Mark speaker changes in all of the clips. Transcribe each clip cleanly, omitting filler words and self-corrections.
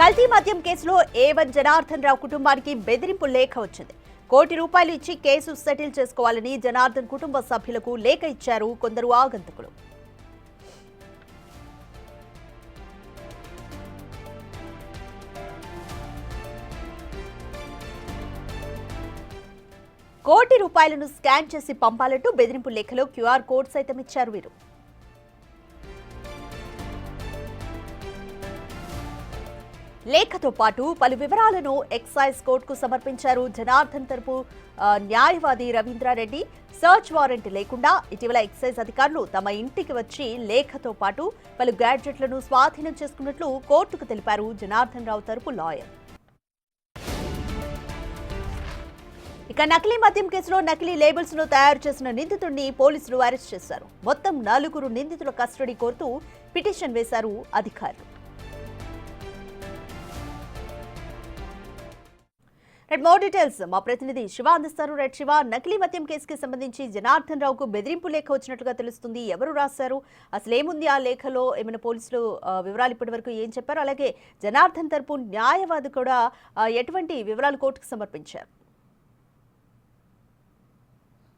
Speaker 1: కల్తీ మద్యం కేసులో ఏవన్ జనార్దన్ రావు కుటుంబానికి బెదిరింపు లేఖ వచ్చింది. ₹1 కోటి ఇచ్చి కేసు సెటిల్ చేసుకోవాలని జనార్దన్ కుటుంబ సభ్యులకు లేఖ ఇచ్చారు కొందరు ఆగంతకులు. ₹1 కోటి స్కాన్ చేసి పంపాలంటూ బెదిరింపు లేఖలో QR కోడ్ సైతం ఇచ్చారు వీరు. లేఖతో పాటు పలు వివరాలను ఎక్సైజ్ కోర్టుకు సమర్పించారు జనార్దన్ తరపు న్యాయవాది రవీంద్రారెడ్డి. సర్చ్ వారెంట్ లేకుండా ఇటీవల ఎక్సైజ్ అధికారులు తమ ఇంటికి వచ్చి లేఖతో పాటు పలు గ్యాడ్జెట్లను స్వాధీనం చేసుకున్నట్లు కోర్టుకు తెలిపారు జనార్దన్ రావు తరపు లాయర్. ఇక నకిలీ మద్యం కేసులో నకిలీ లేబుల్స్ ను తయారు చేసిన నిందితుడిని పోలీసులు అరెస్ట్ చేశారు. మొత్తం 4 నిందితుల కస్టడీ కోరుతూ పిటిషన్ వేశారు అధికారులు. మోర్ డీటెయిల్స్ మా ప్రతినిధి శివ అందిస్తారు. శివ, నకిలీ మద్యం కేసుకి సంబంధించి జనార్దన్ రావుకు బెదిరింపు లేఖ వచ్చినట్లుగా తెలుస్తుంది. ఎవరు రాశారు, అసలు ఏముంది ఆ లేఖలో? ఏమైనా పోలీసులు వివరాలు ఇప్పటి వరకు ఏం చెప్పారు? అలాగే జనార్దన్ తరపు న్యాయవాది కూడా ఎటువంటి వివరాలు కోర్టుకు సమర్పించారు?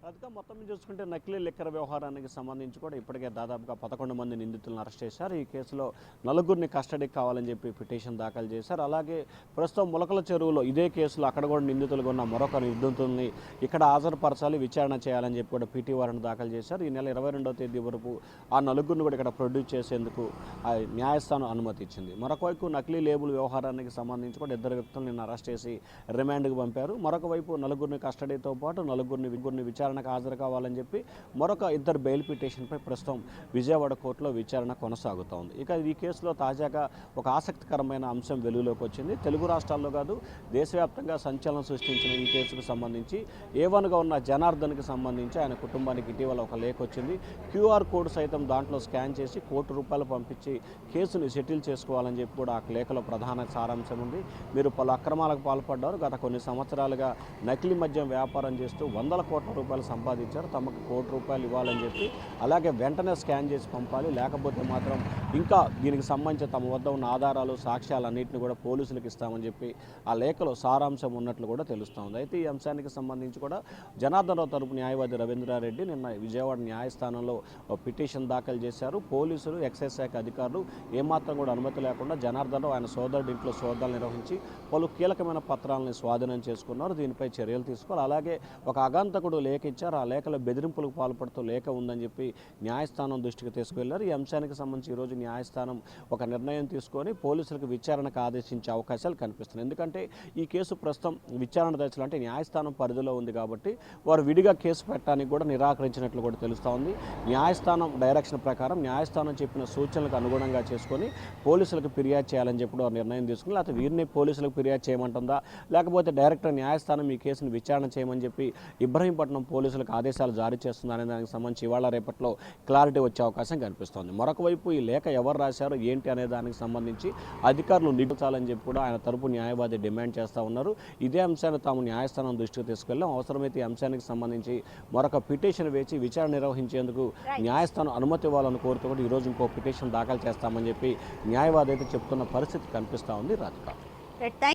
Speaker 2: అదిగా మొత్తం చూసుకుంటే నకిలీ లిక్కర్ వ్యవహారానికి సంబంధించి కూడా ఇప్పటికే దాదాపుగా 11 మంది నిందితులను అరెస్ట్ చేశారు. ఈ కేసులో 4 కస్టడీకి కావాలని చెప్పి పిటిషన్ దాఖలు చేశారు. అలాగే ప్రస్తుతం ములకల చెరువులో ఇదే కేసులో అక్కడ కూడా నిందితులుగా ఉన్న మరొక నిందితుల్ని ఇక్కడ హాజరుపరచాలి, విచారణ చేయాలని చెప్పి కూడా పీటీ వారెంట్ దాఖలు చేశారు. ఈ నెల 22వ తేదీ వరకు ఆ 4 కూడా ఇక్కడ ప్రొడ్యూస్ చేసేందుకు న్యాయస్థానం అనుమతి ఇచ్చింది. మరొక వైపు నకిలీ లేబుల్ వ్యవహారానికి సంబంధించి కూడా 2 వ్యక్తులను నిన్న అరెస్ట్ చేసి రిమాండ్కి పంపారు. మరొక వైపు 4 కస్టడీతో పాటు 4 విచారణ హాజరు కావాలని చెప్పి మరొక 2 బెయిల్ పిటిషన్పై ప్రస్తుతం విజయవాడ కోర్టులో విచారణ కొనసాగుతోంది. ఇక ఈ కేసులో తాజాగా ఒక ఆసక్తికరమైన అంశం వెలుగులోకి వచ్చింది. తెలుగు రాష్ట్రాల్లో కాదు దేశవ్యాప్తంగా సంచలనం సృష్టించిన ఈ కేసుకు సంబంధించి A1గా ఉన్న జనార్దన్కి సంబంధించి ఆయన కుటుంబానికి ఇటీవల ఒక లేఖ వచ్చింది. QR కోడ్ సైతం దాంట్లో స్కాన్ చేసి ₹1 కోటి పంపించి కేసుని సెటిల్ చేసుకోవాలని చెప్పి కూడా ఆ లేఖలో ప్రధాన సారాంశం ఉంది. మీరు పలు అక్రమాలకు పాల్పడ్డారు, గత కొన్ని సంవత్సరాలుగా నకిలీ మద్యం వ్యాపారం చేస్తూ ₹100 కోట్ల సంపాదించారు, తమకు ₹1 కోటి ఇవ్వాలని చెప్పి, అలాగే వెంటనే స్కాన్ చేసి పంపాలి, లేకపోతే మాత్రం ఇంకా దీనికి సంబంధించి తమ వద్ద ఉన్న ఆధారాలు సాక్ష్యాలన్నింటినీ కూడా పోలీసులకు ఇస్తామని చెప్పి ఆ లేఖలో సారాంశం ఉన్నట్లు కూడా తెలుస్తోంది. అయితే ఈ అంశానికి సంబంధించి కూడా జనార్దన్ రావు తరపు న్యాయవాది రవీంద్రారెడ్డి నిన్న విజయవాడ న్యాయస్థానంలో పిటిషన్ దాఖలు చేశారు. పోలీసులు, ఎక్సైజ్ శాఖ అధికారులు ఏమాత్రం కూడా అనుమతి లేకుండా జనార్దన్ రావు ఆయన సోదరుడి ఇంట్లో సోదాలు నిర్వహించి పలు కీలకమైన పత్రాలను స్వాధీనం చేసుకున్నారు. దీనిపై చర్యలు తీసుకోవాలి. అలాగే ఒక ఆగంతకుడు లేఖ ఇచ్చారు, ఆ లేఖలో బెదిరింపులకు పాల్పడుతూ లేఖ ఉందని చెప్పి న్యాయస్థానం దృష్టికి తీసుకువెళ్లారు. ఈ అంశానికి సంబంధించి ఈరోజు న్యాయస్థానం ఒక నిర్ణయం తీసుకొని పోలీసులకు విచారణకు ఆదేశించే అవకాశాలు కనిపిస్తున్నాయి. ఎందుకంటే ఈ కేసు ప్రస్తుతం విచారణ దశలో అంటే న్యాయస్థానం పరిధిలో ఉంది కాబట్టి వారు విడిగా కేసు పెట్టడానికి కూడా నిరాకరించినట్లు కూడా తెలుస్తూ ఉంది. న్యాయస్థానం డైరెక్షన్ ప్రకారం న్యాయస్థానం చెప్పిన సూచనలకు అనుగుణంగా చేసుకొని పోలీసులకు ఫిర్యాదు చేయాలని చెప్పి వారు నిర్ణయం తీసుకుని, లేకపోతే వీరిని పోలీసులకు ఫిర్యాదు చేయమంటుందా, లేకపోతే డైరెక్టర్ న్యాయస్థానం ఈ కేసును విచారణ చేయమని చెప్పి ఇబ్రహీంపట్నం పోలీసులకు ఆదేశాలు జారీ చేస్తుందనే దానికి సంబంధించి ఇవాళ రేపట్లో క్లారిటీ వచ్చే అవకాశం కనిపిస్తోంది. మరొక వైపు ఈ లేఖ ఎవరు రాశారో ఏంటి అనే దానికి సంబంధించి అధికారులు నిగ్గుచాలని చెప్పి కూడా ఆయన తరపు న్యాయవాది డిమాండ్ చేస్తూ ఉన్నారు. ఇదే అంశాన్ని తాము న్యాయస్థానం దృష్టికి తీసుకెళ్లాం, అవసరమైతే ఈ అంశానికి సంబంధించి మరొక పిటిషన్ వేసి విచారణ నిర్వహించేందుకు న్యాయస్థానం అనుమతి ఇవ్వాలని కోరుతూ కూడా ఈరోజు ఇంకో పిటిషన్ దాఖలు చేస్తామని చెప్పి న్యాయవాది అయితే చెప్తున్న పరిస్థితి కనిపిస్తూ ఉంది. రాధిక.